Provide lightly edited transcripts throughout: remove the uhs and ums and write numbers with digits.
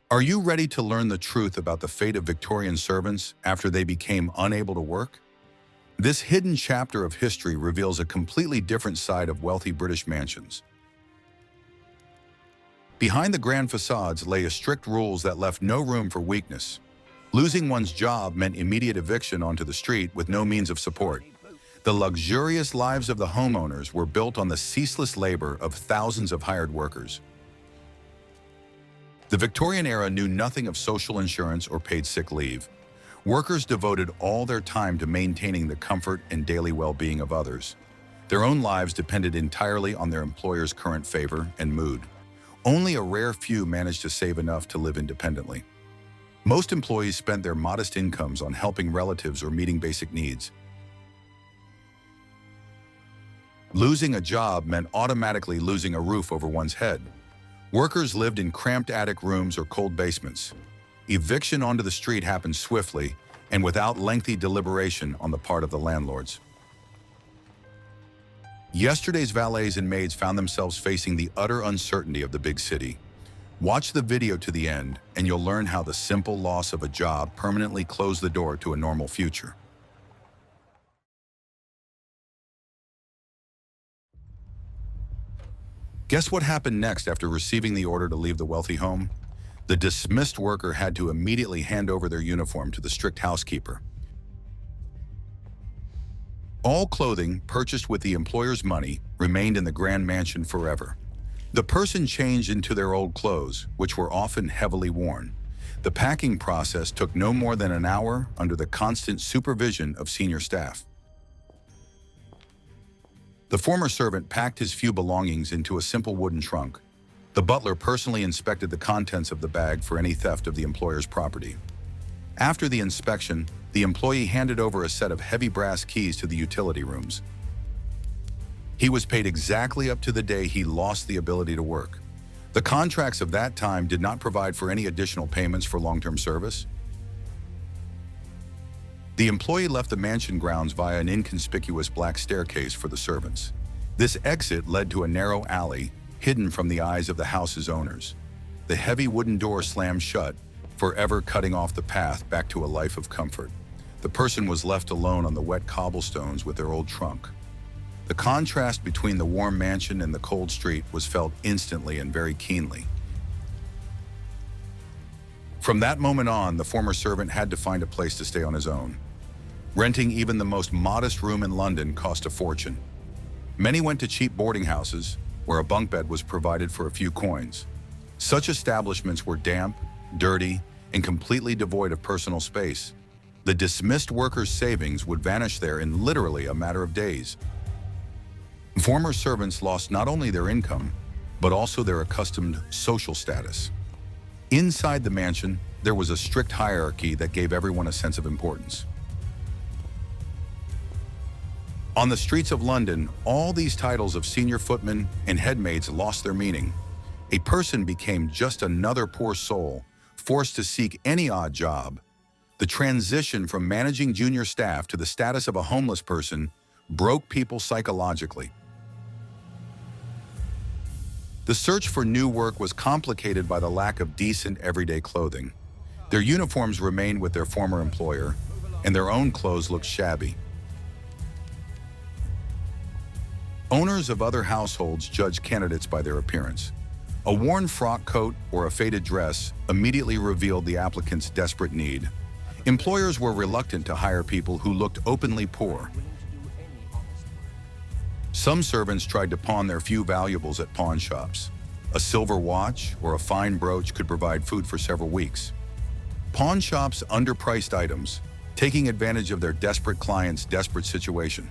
Are you ready to learn the truth about the fate of Victorian servants after they became unable to work? This hidden chapter of history reveals a completely different side of wealthy British mansions. Behind the grand facades lay strict rules that left no room for weakness. Losing one's job meant immediate eviction onto the street with no means of support. The luxurious lives of the homeowners were built on the ceaseless labor of thousands of hired workers. The Victorian era knew nothing of social insurance or paid sick leave. Workers devoted all their time to maintaining the comfort and daily well-being of others. Their own lives depended entirely on their employer's current favor and mood. Only a rare few managed to save enough to live independently. Most employees spent their modest incomes on helping relatives or meeting basic needs. Losing a job meant automatically losing a roof over one's head. Workers lived in cramped attic rooms or cold basements. Eviction onto the street happened swiftly and without lengthy deliberation on the part of the landlords. Yesterday's valets and maids found themselves facing the utter uncertainty of the big city. Watch the video to the end, and you'll learn how the simple loss of a job permanently closed the door to a normal future. Guess what happened next after receiving the order to leave the wealthy home? The dismissed worker had to immediately hand over their uniform to the strict housekeeper. All clothing purchased with the employer's money remained in the grand mansion forever. The person changed into their old clothes, which were often heavily worn. The packing process took no more than an hour under the constant supervision of senior staff. The former servant packed his few belongings into a simple wooden trunk. The butler personally inspected the contents of the bag for any theft of the employer's property. After the inspection, the employee handed over a set of heavy brass keys to the utility rooms. He was paid exactly up to the day he lost the ability to work. The contracts of that time did not provide for any additional payments for long-term service. The employee left the mansion grounds via an inconspicuous black staircase for the servants. This exit led to a narrow alley, hidden from the eyes of the house's owners. The heavy wooden door slammed shut, forever cutting off the path back to a life of comfort. The person was left alone on the wet cobblestones with their old trunk. The contrast between the warm mansion and the cold street was felt instantly and very keenly. From that moment on, the former servant had to find a place to stay on his own. Renting even the most modest room in London cost a fortune. Many went to cheap boarding houses, where a bunk bed was provided for a few coins. Such establishments were damp, dirty, and completely devoid of personal space. The dismissed workers' savings would vanish there in literally a matter of days. Former servants lost not only their income, but also their accustomed social status. Inside the mansion, there was a strict hierarchy that gave everyone a sense of importance. On the streets of London, all these titles of senior footmen and headmaids lost their meaning. A person became just another poor soul, forced to seek any odd job. The transition from managing junior staff to the status of a homeless person broke people psychologically. The search for new work was complicated by the lack of decent everyday clothing. Their uniforms remained with their former employer, and their own clothes looked shabby. Owners of other households judged candidates by their appearance. A worn frock coat or a faded dress immediately revealed the applicant's desperate need. Employers were reluctant to hire people who looked openly poor. Some servants tried to pawn their few valuables at pawn shops. A silver watch or a fine brooch could provide food for several weeks. Pawn shops underpriced items, taking advantage of their desperate clients' desperate situation.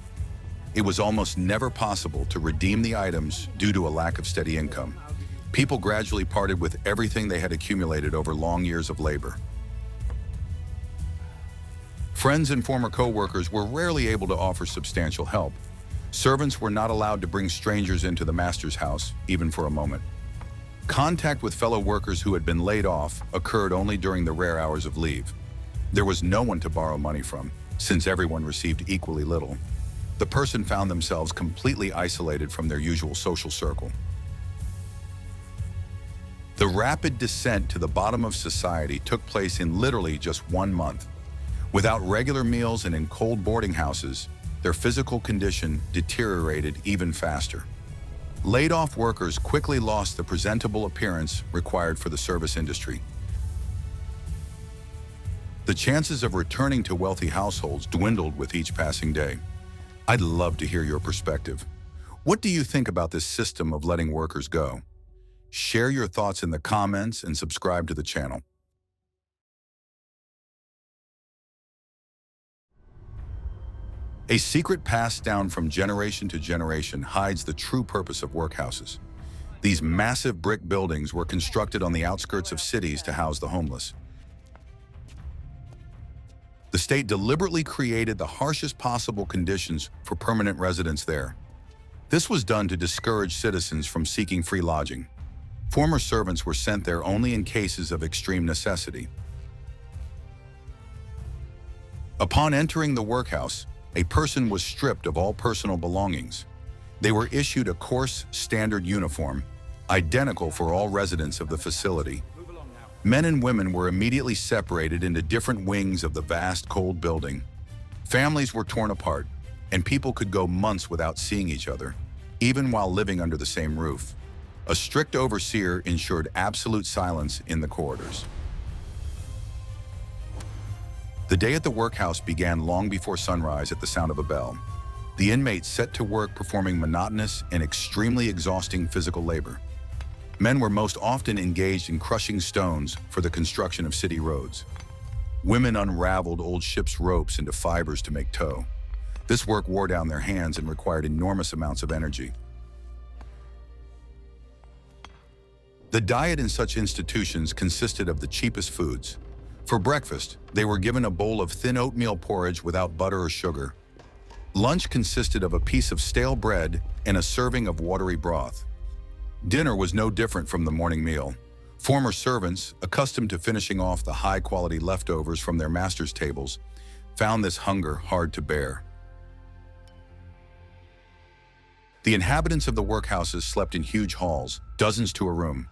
It was almost never possible to redeem the items due to a lack of steady income. People gradually parted with everything they had accumulated over long years of labor. Friends and former co-workers were rarely able to offer substantial help. Servants were not allowed to bring strangers into the master's house, even for a moment. Contact with fellow workers who had been laid off occurred only during the rare hours of leave. There was no one to borrow money from, since everyone received equally little. The person found themselves completely isolated from their usual social circle. The rapid descent to the bottom of society took place in literally just 1 month. Without regular meals and in cold boarding houses, their physical condition deteriorated even faster. Laid-off workers quickly lost the presentable appearance required for the service industry. The chances of returning to wealthy households dwindled with each passing day. I'd love to hear your perspective. What do you think about this system of letting workers go? Share your thoughts in the comments and subscribe to the channel. A secret passed down from generation to generation hides the true purpose of workhouses. These massive brick buildings were constructed on the outskirts of cities to house the homeless. The state deliberately created the harshest possible conditions for permanent residents there. This was done to discourage citizens from seeking free lodging. Former servants were sent there only in cases of extreme necessity. Upon entering the workhouse, a person was stripped of all personal belongings. They were issued a coarse, standard uniform, identical for all residents of the facility. Men and women were immediately separated into different wings of the vast, cold building. Families were torn apart, and people could go months without seeing each other, even while living under the same roof. A strict overseer ensured absolute silence in the corridors. The day at the workhouse began long before sunrise at the sound of a bell. The inmates set to work performing monotonous and extremely exhausting physical labor. Men were most often engaged in crushing stones for the construction of city roads. Women unraveled old ship's ropes into fibers to make tow. This work wore down their hands and required enormous amounts of energy. The diet in such institutions consisted of the cheapest foods. For breakfast, they were given a bowl of thin oatmeal porridge without butter or sugar. Lunch consisted of a piece of stale bread and a serving of watery broth. Dinner was no different from the morning meal. Former servants, accustomed to finishing off the high-quality leftovers from their masters' tables, found this hunger hard to bear. The inhabitants of the workhouses slept in huge halls, dozens to a room.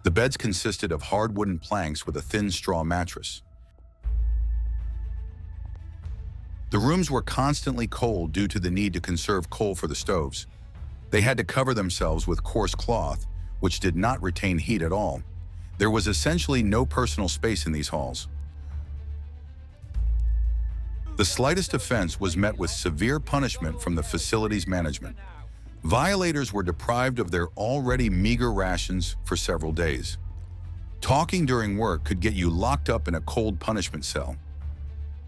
The beds consisted of hard wooden planks with a thin straw mattress. The rooms were constantly cold due to the need to conserve coal for the stoves. They had to cover themselves with coarse cloth, which did not retain heat at all. There was essentially no personal space in these halls. The slightest offense was met with severe punishment from the facility's management. Violators were deprived of their already meager rations for several days. Talking during work could get you locked up in a cold punishment cell.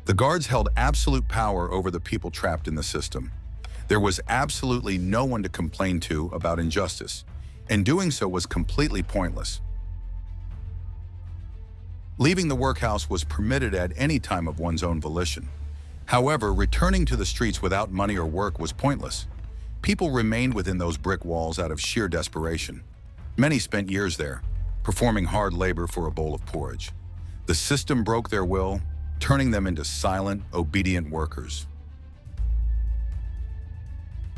The guards held absolute power over the people trapped in the system. There was absolutely no one to complain to about injustice, and doing so was completely pointless. Leaving the workhouse was permitted at any time of one's own volition. However, returning to the streets without money or work was pointless. People remained within those brick walls out of sheer desperation. Many spent years there, performing hard labor for a bowl of porridge. The system broke their will, turning them into silent, obedient workers.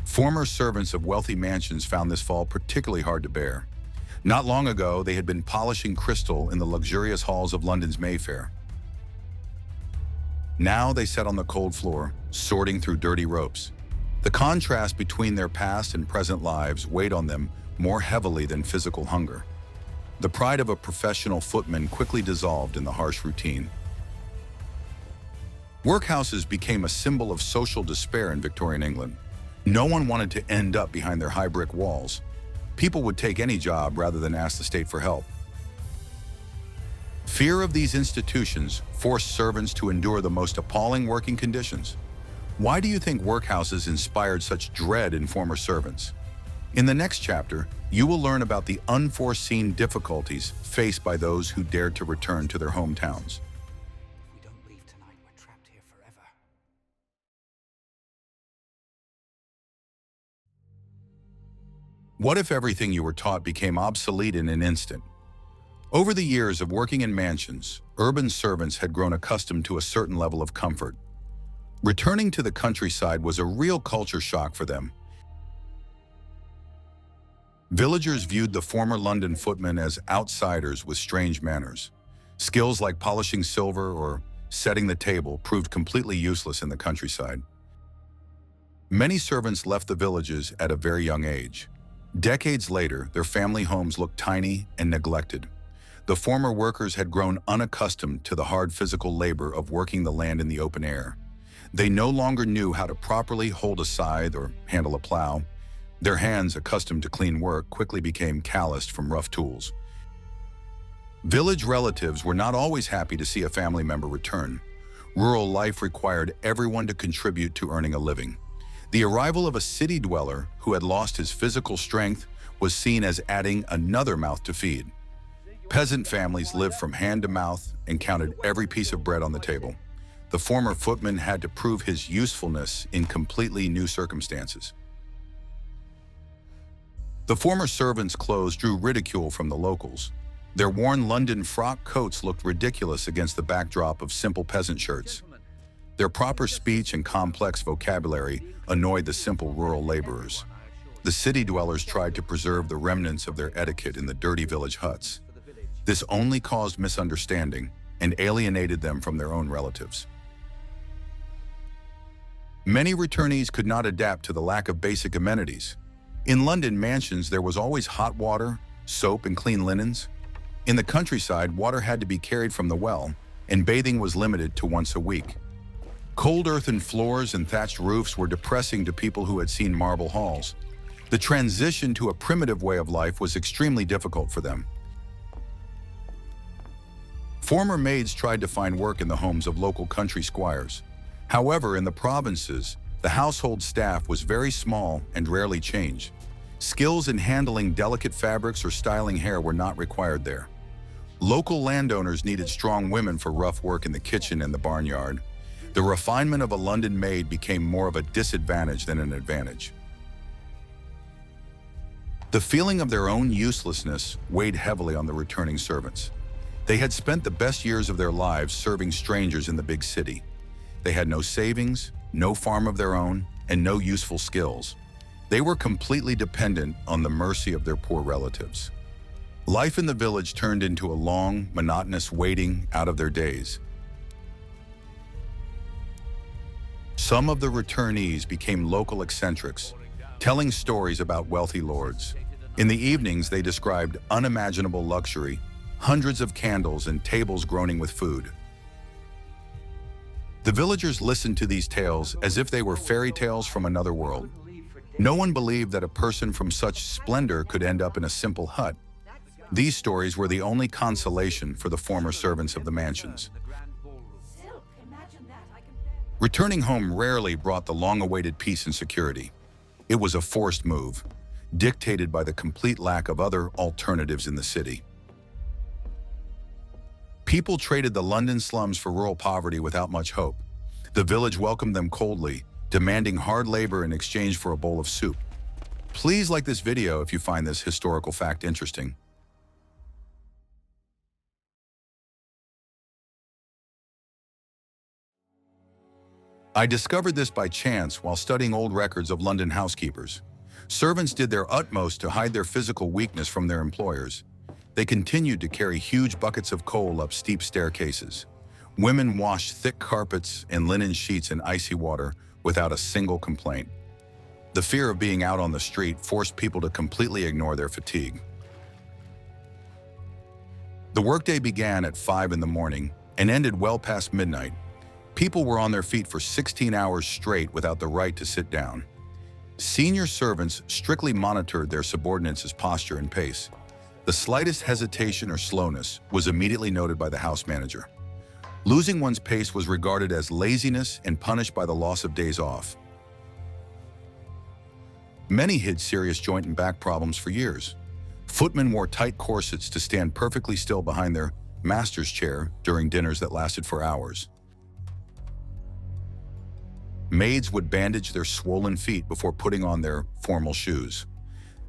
Former servants of wealthy mansions found this fall particularly hard to bear. Not long ago, they had been polishing crystal in the luxurious halls of London's Mayfair. Now they sat on the cold floor, sorting through dirty ropes. The contrast between their past and present lives weighed on them more heavily than physical hunger. The pride of a professional footman quickly dissolved in the harsh routine. Workhouses became a symbol of social despair in Victorian England. No one wanted to end up behind their high brick walls. People would take any job rather than ask the state for help. Fear of these institutions forced servants to endure the most appalling working conditions. Why do you think workhouses inspired such dread in former servants? In the next chapter, you will learn about the unforeseen difficulties faced by those who dared to return to their hometowns. If we don't leave tonight, we're trapped here forever. What if everything you were taught became obsolete in an instant? Over the years of working in mansions, urban servants had grown accustomed to a certain level of comfort. Returning to the countryside was a real culture shock for them. Villagers viewed the former London footmen as outsiders with strange manners. Skills like polishing silver or setting the table proved completely useless in the countryside. Many servants left the villages at a very young age. Decades later, their family homes looked tiny and neglected. The former workers had grown unaccustomed to the hard physical labor of working the land in the open air. They no longer knew how to properly hold a scythe or handle a plow. Their hands, accustomed to clean work, quickly became calloused from rough tools. Village relatives were not always happy to see a family member return. Rural life required everyone to contribute to earning a living. The arrival of a city dweller who had lost his physical strength was seen as adding another mouth to feed. Peasant families lived from hand to mouth and counted every piece of bread on the table. The former footman had to prove his usefulness in completely new circumstances. The former servants' clothes drew ridicule from the locals. Their worn London frock coats looked ridiculous against the backdrop of simple peasant shirts. Their proper speech and complex vocabulary annoyed the simple rural laborers. The city dwellers tried to preserve the remnants of their etiquette in the dirty village huts. This only caused misunderstanding and alienated them from their own relatives. Many returnees could not adapt to the lack of basic amenities. In London mansions, there was always hot water, soap, and clean linens. In the countryside, water had to be carried from the well, and bathing was limited to once a week. Cold earthen floors and thatched roofs were depressing to people who had seen marble halls. The transition to a primitive way of life was extremely difficult for them. Former maids tried to find work in the homes of local country squires. However, in the provinces, the household staff was very small and rarely changed. Skills in handling delicate fabrics or styling hair were not required there. Local landowners needed strong women for rough work in the kitchen and the barnyard. The refinement of a London maid became more of a disadvantage than an advantage. The feeling of their own uselessness weighed heavily on the returning servants. They had spent the best years of their lives serving strangers in the big city. They had no savings, no farm of their own, and no useful skills. They were completely dependent on the mercy of their poor relatives. Life in the village turned into a long, monotonous waiting out of their days. Some of the returnees became local eccentrics, telling stories about wealthy lords. In the evenings, they described unimaginable luxury, hundreds of candles and tables groaning with food. The villagers listened to these tales as if they were fairy tales from another world. No one believed that a person from such splendor could end up in a simple hut. These stories were the only consolation for the former servants of the mansions. Returning home rarely brought the long-awaited peace and security. It was a forced move, dictated by the complete lack of other alternatives in the city. People traded the London slums for rural poverty without much hope. The village welcomed them coldly, demanding hard labor in exchange for a bowl of soup. Please like this video if you find this historical fact interesting. I discovered this by chance while studying old records of London housekeepers. Servants did their utmost to hide their physical weakness from their employers. They continued to carry huge buckets of coal up steep staircases. Women washed thick carpets and linen sheets in icy water without a single complaint. The fear of being out on the street forced people to completely ignore their fatigue. The workday began at 5 in the morning and ended well past midnight. People were on their feet for 16 hours straight without the right to sit down. Senior servants strictly monitored their subordinates' posture and pace. The slightest hesitation or slowness was immediately noted by the house manager. Losing one's pace was regarded as laziness and punished by the loss of days off. Many hid serious joint and back problems for years. Footmen wore tight corsets to stand perfectly still behind their master's chair during dinners that lasted for hours. Maids would bandage their swollen feet before putting on their formal shoes.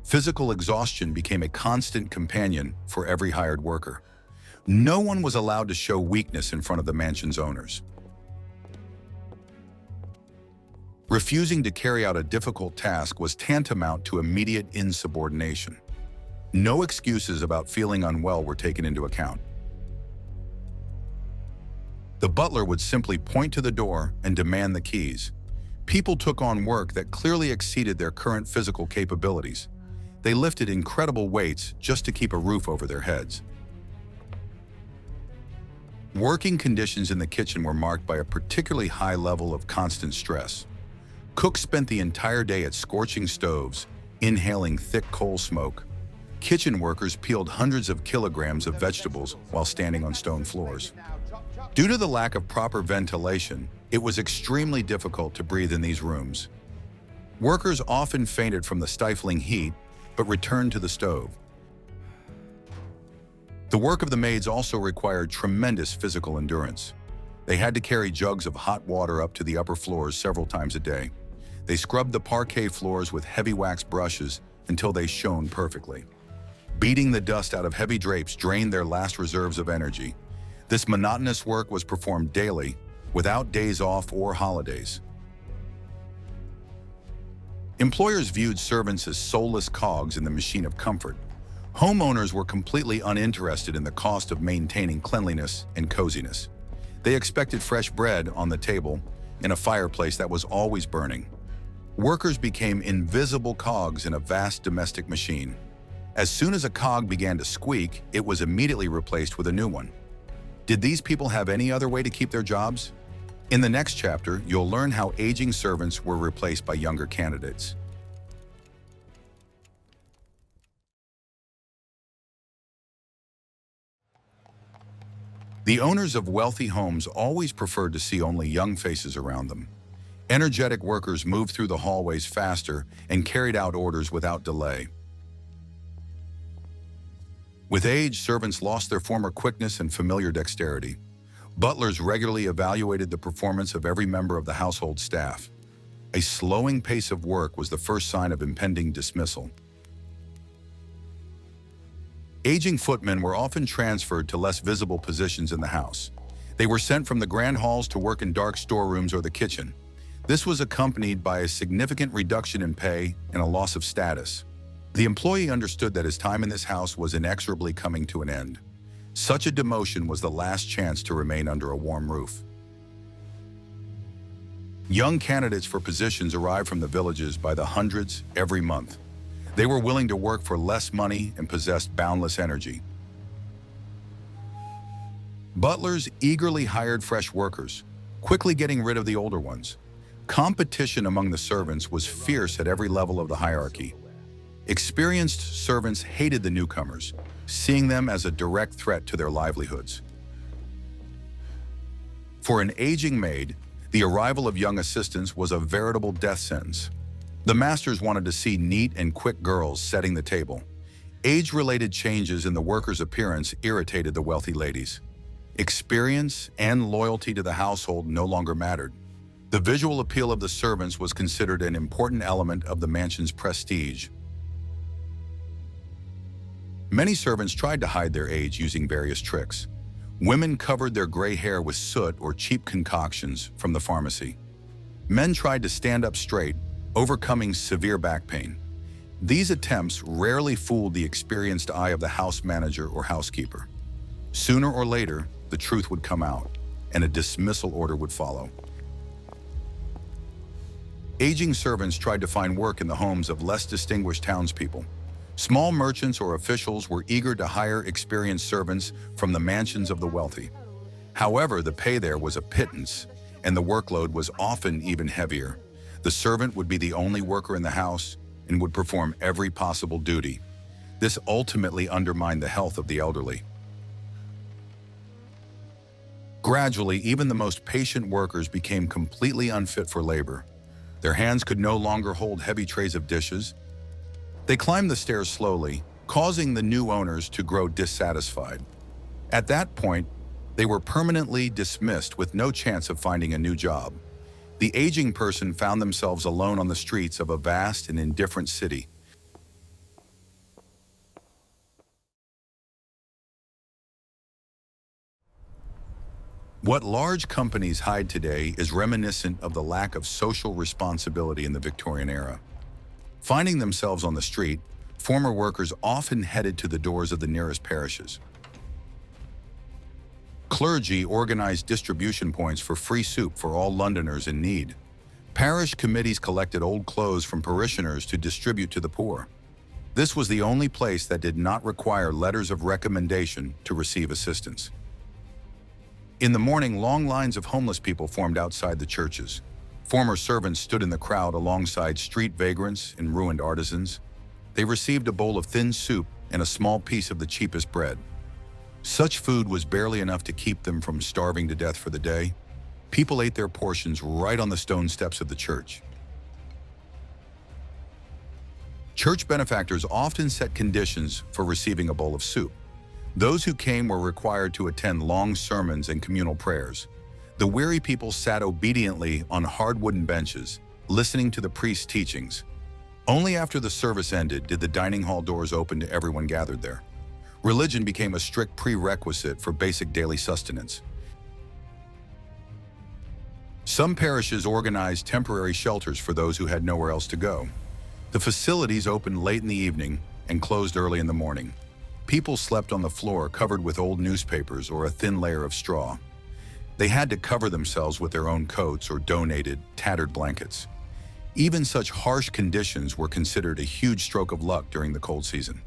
Physical exhaustion became a constant companion for every hired worker. No one was allowed to show weakness in front of the mansion's owners. Refusing to carry out a difficult task was tantamount to immediate insubordination. No excuses about feeling unwell were taken into account. The butler would simply point to the door and demand the keys. People took on work that clearly exceeded their current physical capabilities. They lifted incredible weights just to keep a roof over their heads. Working conditions in the kitchen were marked by a particularly high level of constant stress. Cooks spent the entire day at scorching stoves, inhaling thick coal smoke. Kitchen workers peeled hundreds of kilograms of vegetables while standing on stone floors. Due to the lack of proper ventilation, it was extremely difficult to breathe in these rooms. Workers often fainted from the stifling heat, but returned to the stove. The work of the maids also required tremendous physical endurance. They had to carry jugs of hot water up to the upper floors several times a day. They scrubbed the parquet floors with heavy wax brushes until they shone perfectly. Beating the dust out of heavy drapes drained their last reserves of energy. This monotonous work was performed daily, without days off or holidays. Employers viewed servants as soulless cogs in the machine of comfort. Homeowners were completely uninterested in the cost of maintaining cleanliness and coziness. They expected fresh bread on the table and a fireplace that was always burning. Workers became invisible cogs in a vast domestic machine. As soon as a cog began to squeak, it was immediately replaced with a new one. Did these people have any other way to keep their jobs? In the next chapter, you'll learn how aging servants were replaced by younger candidates. The owners of wealthy homes always preferred to see only young faces around them. Energetic workers moved through the hallways faster and carried out orders without delay. With age, servants lost their former quickness and familiar dexterity. Butlers regularly evaluated the performance of every member of the household staff. A slowing pace of work was the first sign of impending dismissal. Aging footmen were often transferred to less visible positions in the house. They were sent from the grand halls to work in dark storerooms or the kitchen. This was accompanied by a significant reduction in pay and a loss of status. The employee understood that his time in this house was inexorably coming to an end. Such a demotion was the last chance to remain under a warm roof. Young candidates for positions arrived from the villages by the hundreds every month. They were willing to work for less money and possessed boundless energy. Butlers eagerly hired fresh workers, quickly getting rid of the older ones. Competition among the servants was fierce at every level of the hierarchy. Experienced servants hated the newcomers, seeing them as a direct threat to their livelihoods. For an aging maid, the arrival of young assistants was a veritable death sentence. The masters wanted to see neat and quick girls setting the table. Age-related changes in the workers' appearance irritated the wealthy ladies. Experience and loyalty to the household no longer mattered. The visual appeal of the servants was considered an important element of the mansion's prestige. Many servants tried to hide their age using various tricks. Women covered their gray hair with soot or cheap concoctions from the pharmacy. Men tried to stand up straight, overcoming severe back pain. These attempts rarely fooled the experienced eye of the house manager or housekeeper. Sooner or later, the truth would come out, and a dismissal order would follow. Aging servants tried to find work in the homes of less distinguished townspeople. Small merchants or officials were eager to hire experienced servants from the mansions of the wealthy. However, the pay there was a pittance, and the workload was often even heavier. The servant would be the only worker in the house and would perform every possible duty. This ultimately undermined the health of the elderly. Gradually, even the most patient workers became completely unfit for labor. Their hands could no longer hold heavy trays of dishes. They climbed the stairs slowly, causing the new owners to grow dissatisfied. At that point, they were permanently dismissed with no chance of finding a new job. The aging person found themselves alone on the streets of a vast and indifferent city. What large companies hide today is reminiscent of the lack of social responsibility in the Victorian era. Finding themselves on the street, former workers often headed to the doors of the nearest parishes. Clergy organized distribution points for free soup for all Londoners in need. Parish committees collected old clothes from parishioners to distribute to the poor. This was the only place that did not require letters of recommendation to receive assistance. In the morning, long lines of homeless people formed outside the churches. Former servants stood in the crowd alongside street vagrants and ruined artisans. They received a bowl of thin soup and a small piece of the cheapest bread. Such food was barely enough to keep them from starving to death for the day. People ate their portions right on the stone steps of the church. Church benefactors often set conditions for receiving a bowl of soup. Those who came were required to attend long sermons and communal prayers. The weary people sat obediently on hard wooden benches, listening to the priest's teachings. Only after the service ended did the dining hall doors open to everyone gathered there. Religion became a strict prerequisite for basic daily sustenance. Some parishes organized temporary shelters for those who had nowhere else to go. The facilities opened late in the evening and closed early in the morning. People slept on the floor covered with old newspapers or a thin layer of straw. They had to cover themselves with their own coats or donated, tattered blankets. Even such harsh conditions were considered a huge stroke of luck during the cold season.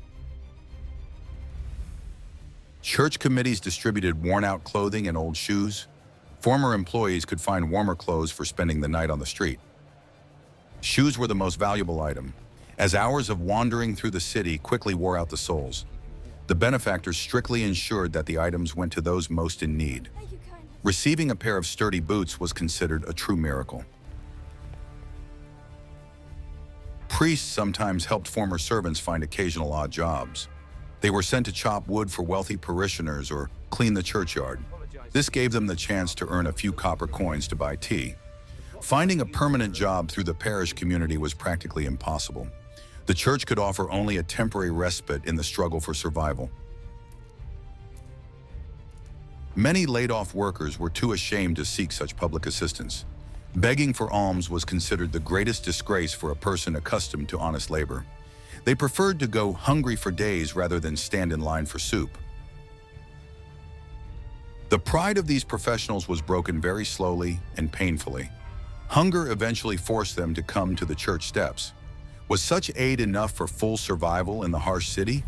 Church committees distributed worn-out clothing and old shoes. Former employees could find warmer clothes for spending the night on the street. Shoes were the most valuable item, as hours of wandering through the city quickly wore out the soles. The benefactors strictly ensured that the items went to those most in need. Receiving a pair of sturdy boots was considered a true miracle. Priests sometimes helped former servants find occasional odd jobs. They were sent to chop wood for wealthy parishioners or clean the churchyard. This gave them the chance to earn a few copper coins to buy tea. Finding a permanent job through the parish community was practically impossible. The church could offer only a temporary respite in the struggle for survival. Many laid-off workers were too ashamed to seek such public assistance. Begging for alms was considered the greatest disgrace for a person accustomed to honest labor. They preferred to go hungry for days rather than stand in line for soup. The pride of these professionals was broken very slowly and painfully. Hunger eventually forced them to come to the church steps. Was such aid enough for full survival in the harsh city?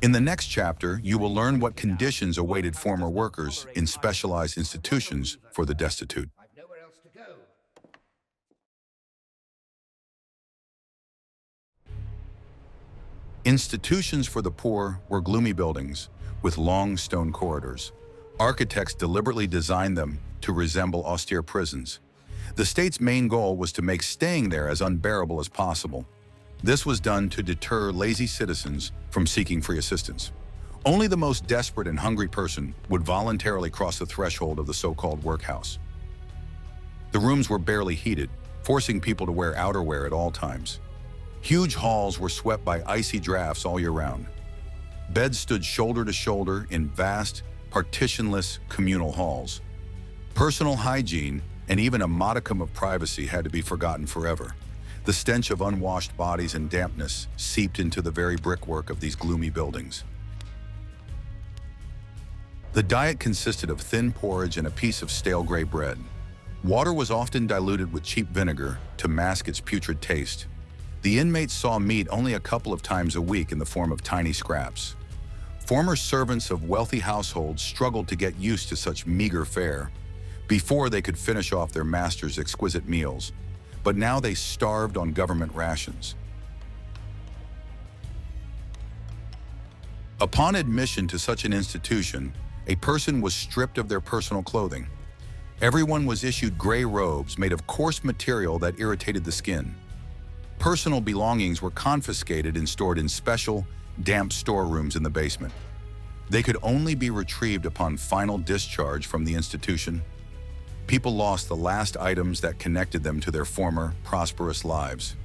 In the next chapter, you will learn what conditions awaited former workers in specialized institutions for the destitute. I've nowhere else to go. Institutions for the poor were gloomy buildings with long stone corridors. Architects deliberately designed them to resemble austere prisons. The state's main goal was to make staying there as unbearable as possible. This was done to deter lazy citizens from seeking free assistance. Only the most desperate and hungry person would voluntarily cross the threshold of the so-called workhouse. The rooms were barely heated, forcing people to wear outerwear at all times. Huge halls were swept by icy drafts all year round. Beds stood shoulder to shoulder in vast, partitionless communal halls. Personal hygiene and even a modicum of privacy had to be forgotten forever. The stench of unwashed bodies and dampness seeped into the very brickwork of these gloomy buildings. The diet consisted of thin porridge and a piece of stale gray bread. Water was often diluted with cheap vinegar to mask its putrid taste. The inmates saw meat only a couple of times a week in the form of tiny scraps. Former servants of wealthy households struggled to get used to such meager fare before they could finish off their master's exquisite meals, but now they starved on government rations. Upon admission to such an institution, a person was stripped of their personal clothing. Everyone was issued gray robes made of coarse material that irritated the skin. Personal belongings were confiscated and stored in special, damp storerooms in the basement. They could only be retrieved upon final discharge from the institution. People lost the last items that connected them to their former, prosperous lives.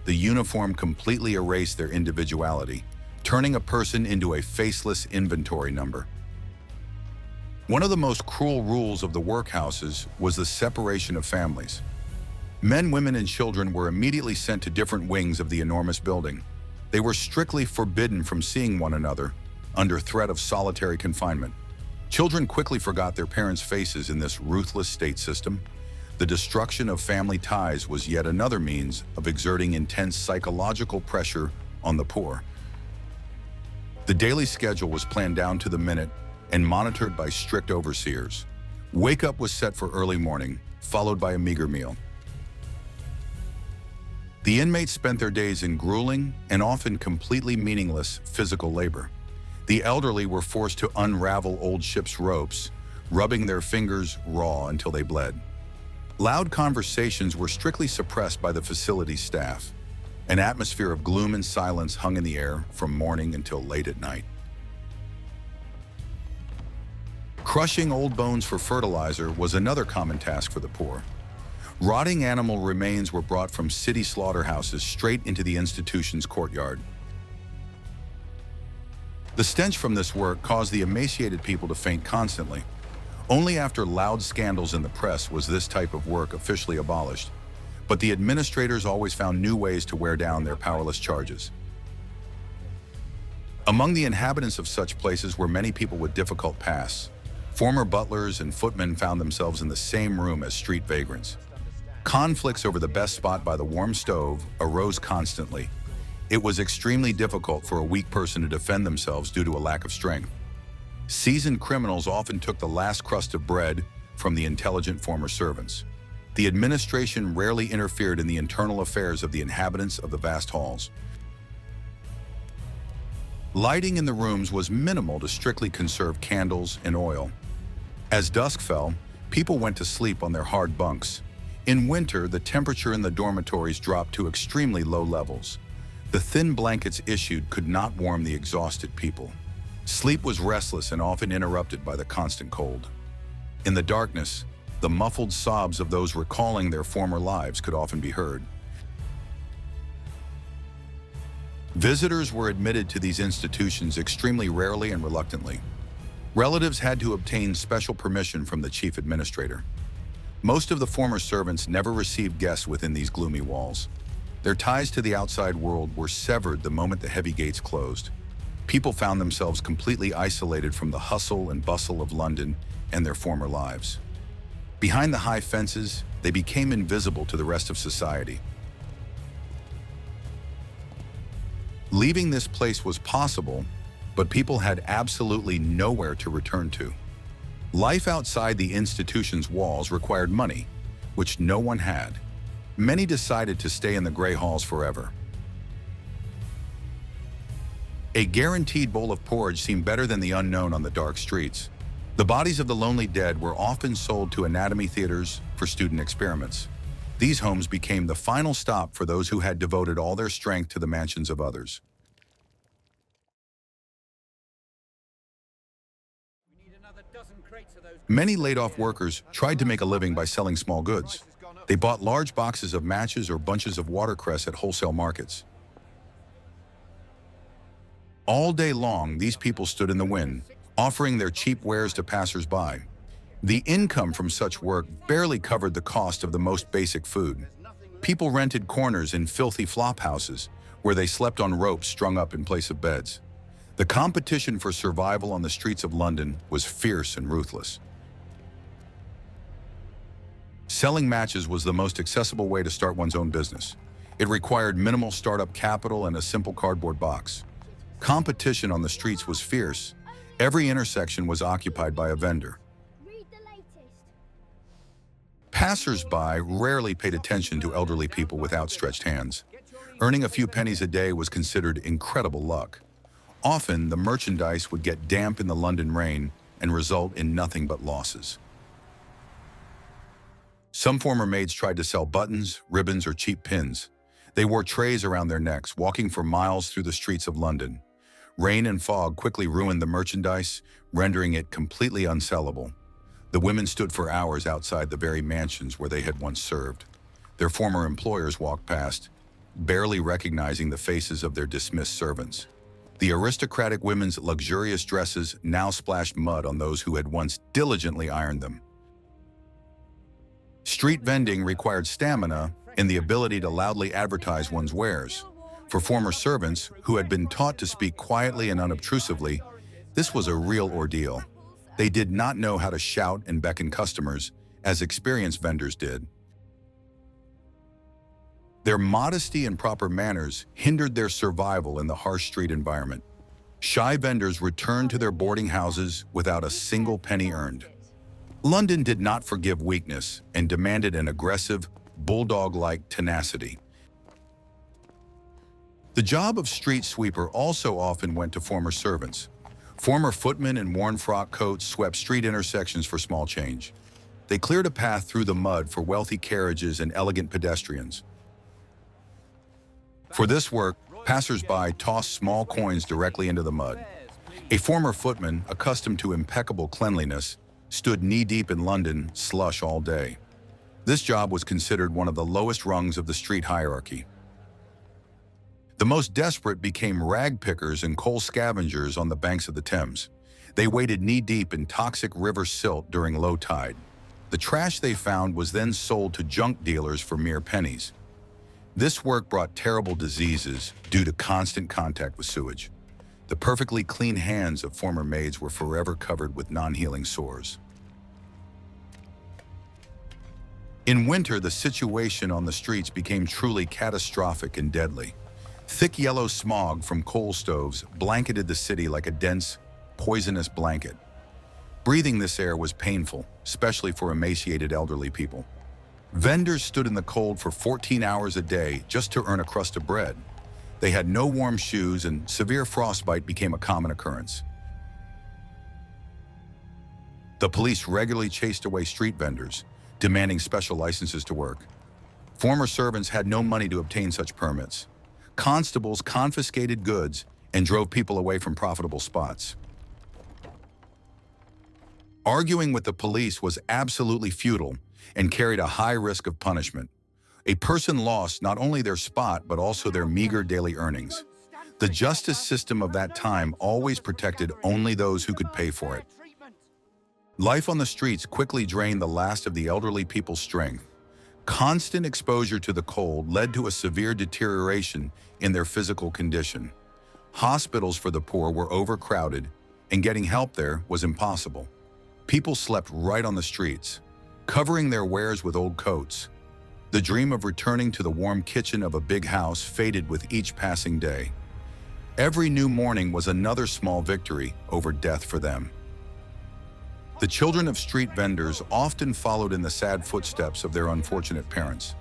The uniform completely erased their individuality, turning a person into a faceless inventory number. One of the most cruel rules of the workhouses was the separation of families. Men, women, and children were immediately sent to different wings of the enormous building. They were strictly forbidden from seeing one another under threat of solitary confinement. Children quickly forgot their parents' faces in this ruthless state system. The destruction of family ties was yet another means of exerting intense psychological pressure on the poor. The daily schedule was planned down to the minute and monitored by strict overseers. Wake-up was set for early morning, followed by a meager meal. The inmates spent their days in grueling and often completely meaningless physical labor. The elderly were forced to unravel old ship's ropes, rubbing their fingers raw until they bled. Loud conversations were strictly suppressed by the facility's staff. An atmosphere of gloom and silence hung in the air from morning until late at night. Crushing old bones for fertilizer was another common task for the poor. Rotting animal remains were brought from city slaughterhouses straight into the institution's courtyard. The stench from this work caused the emaciated people to faint constantly. Only after loud scandals in the press was this type of work officially abolished, but the administrators always found new ways to wear down their powerless charges. Among the inhabitants of such places were many people with difficult pasts. Former butlers and footmen found themselves in the same room as street vagrants. Conflicts over the best spot by the warm stove arose constantly. It was extremely difficult for a weak person to defend themselves due to a lack of strength. Seasoned criminals often took the last crust of bread from the intelligent former servants. The administration rarely interfered in the internal affairs of the inhabitants of the vast halls. Lighting in the rooms was minimal to strictly conserve candles and oil. As dusk fell, people went to sleep on their hard bunks. In winter, the temperature in the dormitories dropped to extremely low levels. The thin blankets issued could not warm the exhausted people. Sleep was restless and often interrupted by the constant cold. In the darkness, the muffled sobs of those recalling their former lives could often be heard. Visitors were admitted to these institutions extremely rarely and reluctantly. Relatives had to obtain special permission from the chief administrator. Most of the former servants never received guests within these gloomy walls. Their ties to the outside world were severed the moment the heavy gates closed. People found themselves completely isolated from the hustle and bustle of London and their former lives. Behind the high fences, they became invisible to the rest of society. Leaving this place was possible, but people had absolutely nowhere to return to. Life outside the institution's walls required money, which no one had. Many decided to stay in the gray halls forever. A guaranteed bowl of porridge seemed better than the unknown on the dark streets. The bodies of the lonely dead were often sold to anatomy theaters for student experiments. These homes became the final stop for those who had devoted all their strength to the mansions of others. Many laid-off workers tried to make a living by selling small goods. They bought large boxes of matches or bunches of watercress at wholesale markets. All day long, these people stood in the wind, offering their cheap wares to passers-by. The income from such work barely covered the cost of the most basic food. People rented corners in filthy flop houses, where they slept on ropes strung up in place of beds. The competition for survival on the streets of London was fierce and ruthless. Selling matches was the most accessible way to start one's own business. It required minimal startup capital and a simple cardboard box. Competition on the streets was fierce. Every intersection was occupied by a vendor. Passers-by rarely paid attention to elderly people with outstretched hands. Earning a few pennies a day was considered incredible luck. Often, the merchandise would get damp in the London rain and result in nothing but losses. Some former maids tried to sell buttons, ribbons, or cheap pins. They wore trays around their necks, walking for miles through the streets of London. Rain and fog quickly ruined the merchandise, rendering it completely unsellable. The women stood for hours outside the very mansions where they had once served. Their former employers walked past, barely recognizing the faces of their dismissed servants. The aristocratic women's luxurious dresses now splashed mud on those who had once diligently ironed them. Street vending required stamina and the ability to loudly advertise one's wares. For former servants who had been taught to speak quietly and unobtrusively, this was a real ordeal. They did not know how to shout and beckon customers, as experienced vendors did. Their modesty and proper manners hindered their survival in the harsh street environment. Shy vendors returned to their boarding houses without a single penny earned. London did not forgive weakness and demanded an aggressive, bulldog-like tenacity. The job of street sweeper also often went to former servants. Former footmen in worn frock coats swept street intersections for small change. They cleared a path through the mud for wealthy carriages and elegant pedestrians. For this work, passers-by tossed small coins directly into the mud. A former footman, accustomed to impeccable cleanliness, stood knee-deep in London slush all day. This job was considered one of the lowest rungs of the street hierarchy. The most desperate became rag pickers and coal scavengers on the banks of the Thames. They waded knee-deep in toxic river silt during low tide. The trash they found was then sold to junk dealers for mere pennies. This work brought terrible diseases due to constant contact with sewage. The perfectly clean hands of former maids were forever covered with non-healing sores. In winter, the situation on the streets became truly catastrophic and deadly. Thick yellow smog from coal stoves blanketed the city like a dense, poisonous blanket. Breathing this air was painful, especially for emaciated elderly people. Vendors stood in the cold for 14 hours a day just to earn a crust of bread. They had no warm shoes, and severe frostbite became a common occurrence. The police regularly chased away street vendors, demanding special licenses to work. Former servants had no money to obtain such permits. Constables confiscated goods and drove people away from profitable spots. Arguing with the police was absolutely futile and carried a high risk of punishment. A person lost not only their spot, but also their meager daily earnings. The justice system of that time always protected only those who could pay for it. Life on the streets quickly drained the last of the elderly people's strength. Constant exposure to the cold led to a severe deterioration in their physical condition. Hospitals for the poor were overcrowded, and getting help there was impossible. People slept right on the streets, covering their wares with old coats. The dream of returning to the warm kitchen of a big house faded with each passing day. Every new morning was another small victory over death for them. The children of street vendors often followed in the sad footsteps of their unfortunate parents.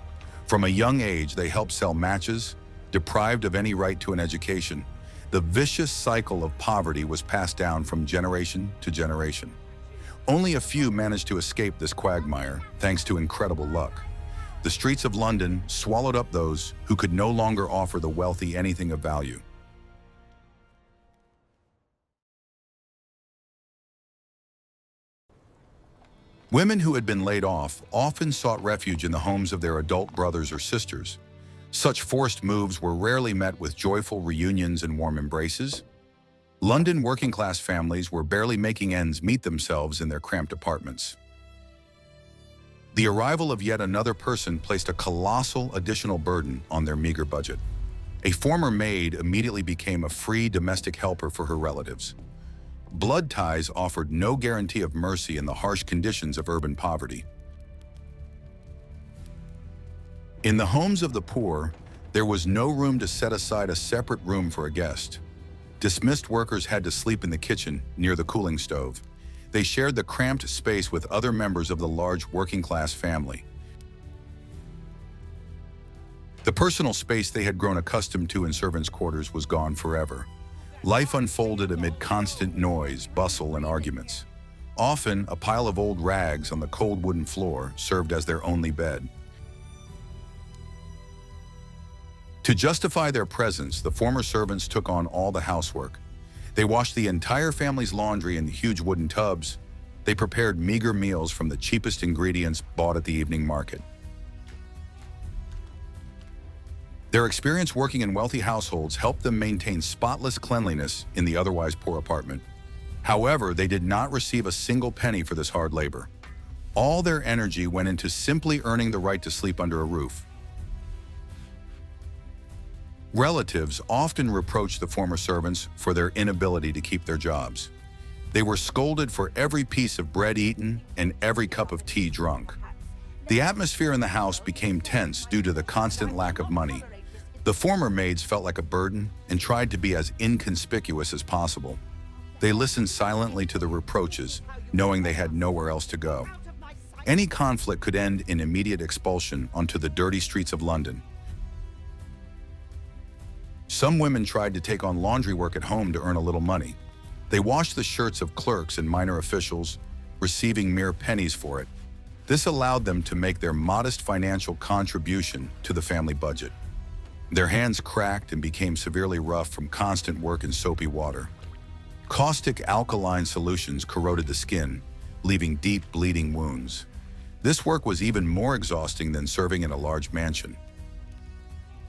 From a young age, they helped sell matches, deprived of any right to an education. The vicious cycle of poverty was passed down from generation to generation. Only a few managed to escape this quagmire, thanks to incredible luck. The streets of London swallowed up those who could no longer offer the wealthy anything of value. Women who had been laid off often sought refuge in the homes of their adult brothers or sisters. Such forced moves were rarely met with joyful reunions and warm embraces. London working-class families were barely making ends meet themselves in their cramped apartments. The arrival of yet another person placed a colossal additional burden on their meager budget. A former maid immediately became a free domestic helper for her relatives. Blood ties offered no guarantee of mercy in the harsh conditions of urban poverty. In the homes of the poor, there was no room to set aside a separate room for a guest. Dismissed workers had to sleep in the kitchen near the cooling stove. They shared the cramped space with other members of the large working-class family. The personal space they had grown accustomed to in servants' quarters was gone forever. Life unfolded amid constant noise, bustle, and arguments. Often, a pile of old rags on the cold wooden floor served as their only bed. To justify their presence, the former servants took on all the housework. They washed the entire family's laundry in huge wooden tubs. They prepared meager meals from the cheapest ingredients bought at the evening market. Their experience working in wealthy households helped them maintain spotless cleanliness in the otherwise poor apartment. However, they did not receive a single penny for this hard labor. All their energy went into simply earning the right to sleep under a roof. Relatives often reproached the former servants for their inability to keep their jobs. They were scolded for every piece of bread eaten and every cup of tea drunk. The atmosphere in the house became tense due to the constant lack of money. The former maids felt like a burden and tried to be as inconspicuous as possible. They listened silently to the reproaches, knowing they had nowhere else to go. Any conflict could end in immediate expulsion onto the dirty streets of London. Some women tried to take on laundry work at home to earn a little money. They washed the shirts of clerks and minor officials, receiving mere pennies for it. This allowed them to make their modest financial contribution to the family budget. Their hands cracked and became severely rough from constant work in soapy water. Caustic alkaline solutions corroded the skin, leaving deep bleeding wounds. This work was even more exhausting than serving in a large mansion.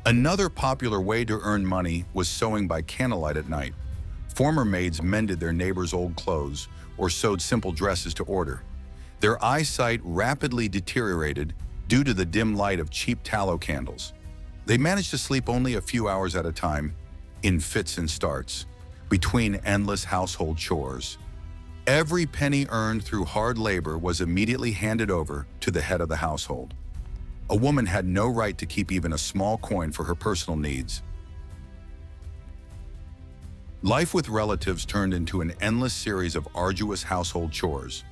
Another popular way to earn money was sewing by candlelight at night. Former maids mended their neighbors' old clothes or sewed simple dresses to order. Their eyesight rapidly deteriorated due to the dim light of cheap tallow candles. They managed to sleep only a few hours at a time, in fits and starts, between endless household chores. Every penny earned through hard labor was immediately handed over to the head of the household. A woman had no right to keep even a small coin for her personal needs. Life with relatives turned into an endless series of arduous household chores.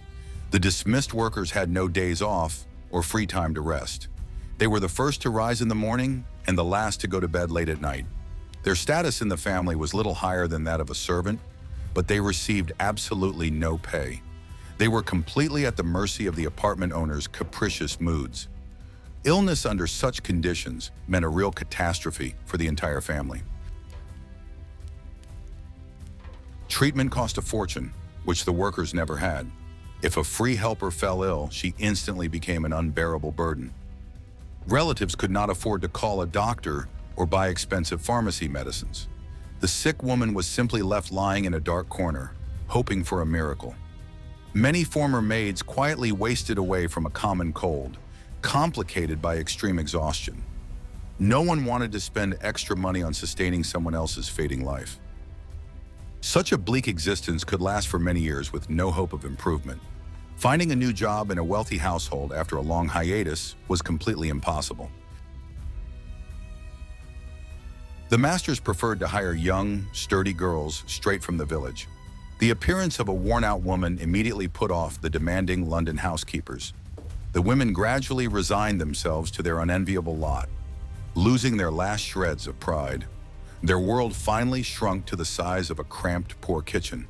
The dismissed workers had no days off or free time to rest. They were the first to rise in the morning and the last to go to bed late at night. Their status in the family was little higher than that of a servant, but they received absolutely no pay. They were completely at the mercy of the apartment owner's capricious moods. Illness under such conditions meant a real catastrophe for the entire family. Treatment cost a fortune, which the workers never had. If a free helper fell ill, she instantly became an unbearable burden. Relatives could not afford to call a doctor or buy expensive pharmacy medicines. The sick woman was simply left lying in a dark corner, hoping for a miracle. Many former maids quietly wasted away from a common cold, complicated by extreme exhaustion. No one wanted to spend extra money on sustaining someone else's fading life. Such a bleak existence could last for many years with no hope of improvement. Finding a new job in a wealthy household after a long hiatus was completely impossible. The masters preferred to hire young, sturdy girls straight from the village. The appearance of a worn-out woman immediately put off the demanding London housekeepers. The women gradually resigned themselves to their unenviable lot, losing their last shreds of pride. Their world finally shrunk to the size of a cramped, poor kitchen.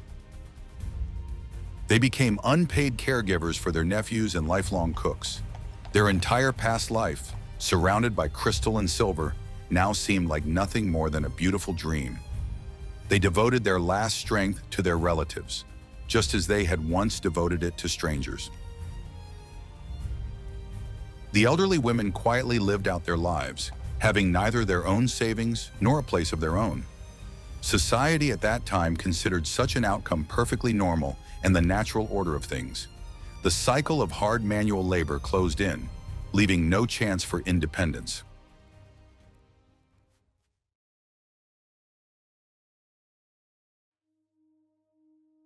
They became unpaid caregivers for their nephews and lifelong cooks. Their entire past life, surrounded by crystal and silver, now seemed like nothing more than a beautiful dream. They devoted their last strength to their relatives, just as they had once devoted it to strangers. The elderly women quietly lived out their lives, having neither their own savings nor a place of their own. Society at that time considered such an outcome perfectly normal and the natural order of things. The cycle of hard manual labor closed in, leaving no chance for independence.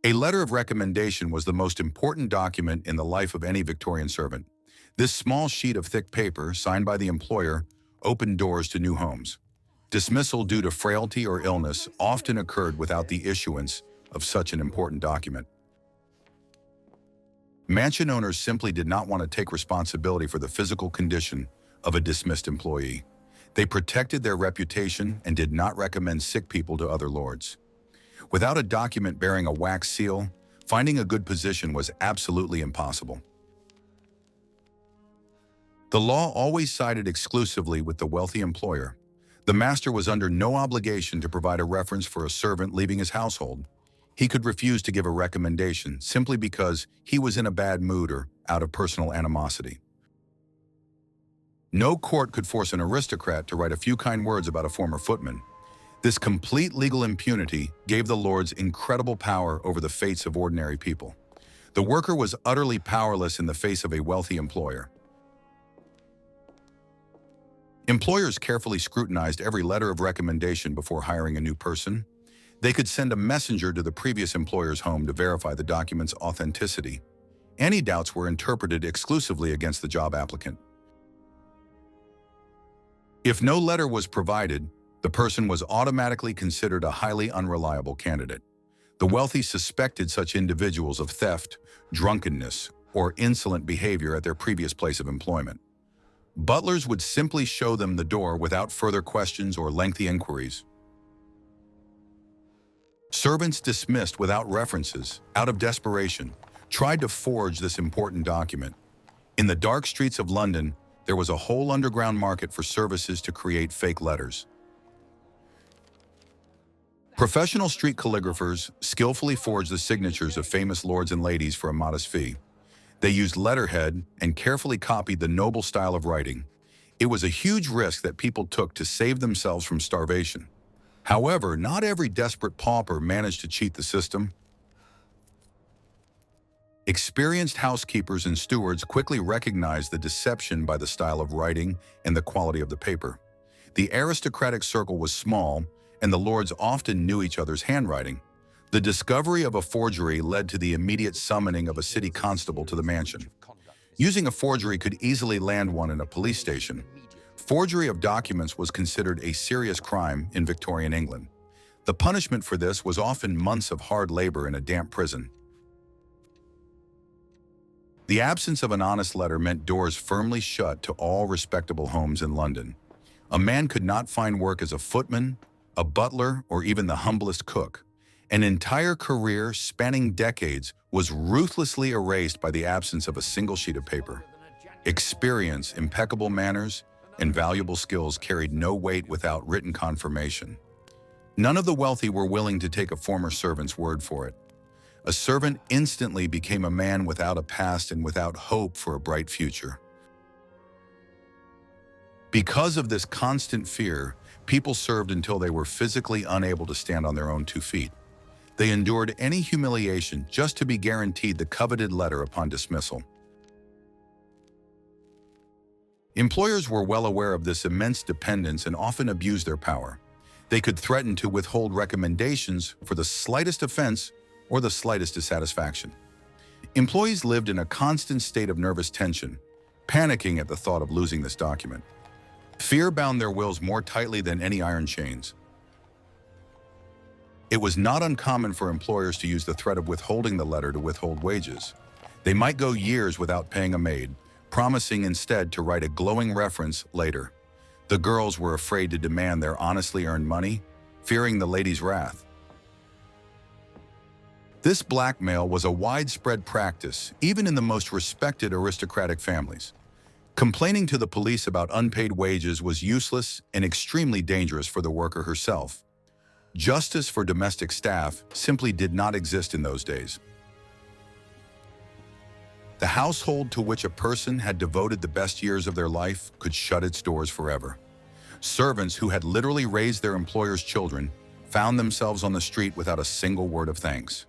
A letter of recommendation was the most important document in the life of any Victorian servant. This small sheet of thick paper, signed by the employer, opened doors to new homes. Dismissal due to frailty or illness often occurred without the issuance of such an important document. Mansion owners simply did not want to take responsibility for the physical condition of a dismissed employee. They protected their reputation and did not recommend sick people to other lords. Without a document bearing a wax seal, finding a good position was absolutely impossible. The law always sided exclusively with the wealthy employer. The master was under no obligation to provide a reference for a servant leaving his household. He could refuse to give a recommendation simply because he was in a bad mood or out of personal animosity. No court could force an aristocrat to write a few kind words about a former footman. This complete legal impunity gave the lords incredible power over the fates of ordinary people. The worker was utterly powerless in the face of a wealthy employer. Employers carefully scrutinized every letter of recommendation before hiring a new person. They could send a messenger to the previous employer's home to verify the document's authenticity. Any doubts were interpreted exclusively against the job applicant. If no letter was provided, the person was automatically considered a highly unreliable candidate. The wealthy suspected such individuals of theft, drunkenness, or insolent behavior at their previous place of employment. Butlers would simply show them the door without further questions or lengthy inquiries. Servants dismissed without references, out of desperation, tried to forge this important document. In the dark streets of London, there was a whole underground market for services to create fake letters. Professional street calligraphers skillfully forged the signatures of famous lords and ladies for a modest fee. They used letterhead and carefully copied the noble style of writing. It was a huge risk that people took to save themselves from starvation. However, not every desperate pauper managed to cheat the system. Experienced housekeepers and stewards quickly recognized the deception by the style of writing and the quality of the paper. The aristocratic circle was small, and the lords often knew each other's handwriting. The discovery of a forgery led to the immediate summoning of a city constable to the mansion. Using a forgery could easily land one in a police station. Forgery of documents was considered a serious crime in Victorian England. The punishment for this was often months of hard labor in a damp prison. The absence of an honest letter meant doors firmly shut to all respectable homes in London. A man could not find work as a footman, a butler, or even the humblest cook. An entire career spanning decades was ruthlessly erased by the absence of a single sheet of paper. Experience, impeccable manners, and valuable skills carried no weight without written confirmation. None of the wealthy were willing to take a former servant's word for it. A servant instantly became a man without a past and without hope for a bright future. Because of this constant fear, people served until they were physically unable to stand on their own 2 feet. They endured any humiliation just to be guaranteed the coveted letter upon dismissal. Employers were well aware of this immense dependence and often abused their power. They could threaten to withhold recommendations for the slightest offense or the slightest dissatisfaction. Employees lived in a constant state of nervous tension, panicking at the thought of losing this document. Fear bound their wills more tightly than any iron chains. It was not uncommon for employers to use the threat of withholding the letter to withhold wages. They might go years without paying a maid, promising instead to write a glowing reference later. The girls were afraid to demand their honestly earned money, fearing the lady's wrath. This blackmail was a widespread practice, even in the most respected aristocratic families. Complaining to the police about unpaid wages was useless and extremely dangerous for the worker herself. Justice for domestic staff simply did not exist in those days. The household to which a person had devoted the best years of their life could shut its doors forever. Servants who had literally raised their employer's children found themselves on the street without a single word of thanks.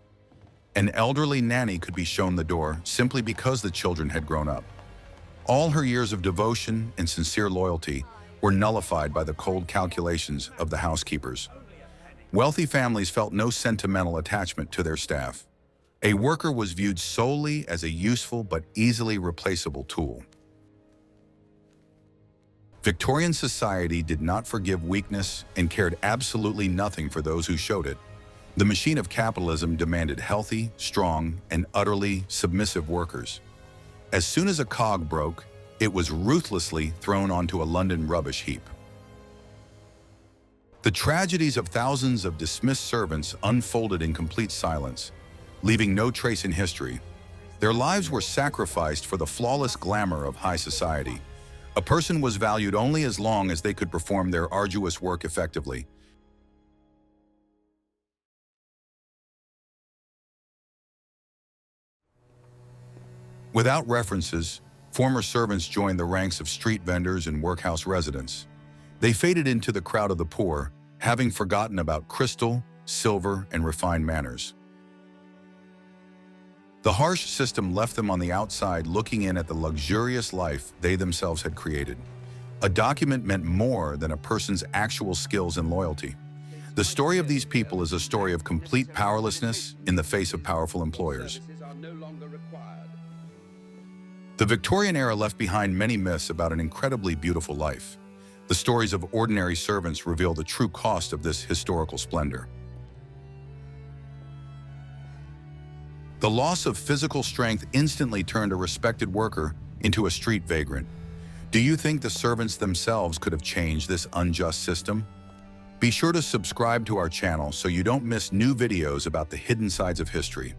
An elderly nanny could be shown the door simply because the children had grown up. All her years of devotion and sincere loyalty were nullified by the cold calculations of the housekeepers. Wealthy families felt no sentimental attachment to their staff. A worker was viewed solely as a useful but easily replaceable tool. Victorian society did not forgive weakness and cared absolutely nothing for those who showed it. The machine of capitalism demanded healthy, strong, and utterly submissive workers. As soon as a cog broke, it was ruthlessly thrown onto a London rubbish heap. The tragedies of thousands of dismissed servants unfolded in complete silence, leaving no trace in history. Their lives were sacrificed for the flawless glamour of high society. A person was valued only as long as they could perform their arduous work effectively. Without references, former servants joined the ranks of street vendors and workhouse residents. They faded into the crowd of the poor, having forgotten about crystal, silver, and refined manners. The harsh system left them on the outside looking in at the luxurious life they themselves had created. A document meant more than a person's actual skills and loyalty. The story of these people is a story of complete powerlessness in the face of powerful employers. The Victorian era left behind many myths about an incredibly beautiful life. The stories of ordinary servants reveal the true cost of this historical splendor. The loss of physical strength instantly turned a respected worker into a street vagrant. Do you think the servants themselves could have changed this unjust system? Be sure to subscribe to our channel so you don't miss new videos about the hidden sides of history.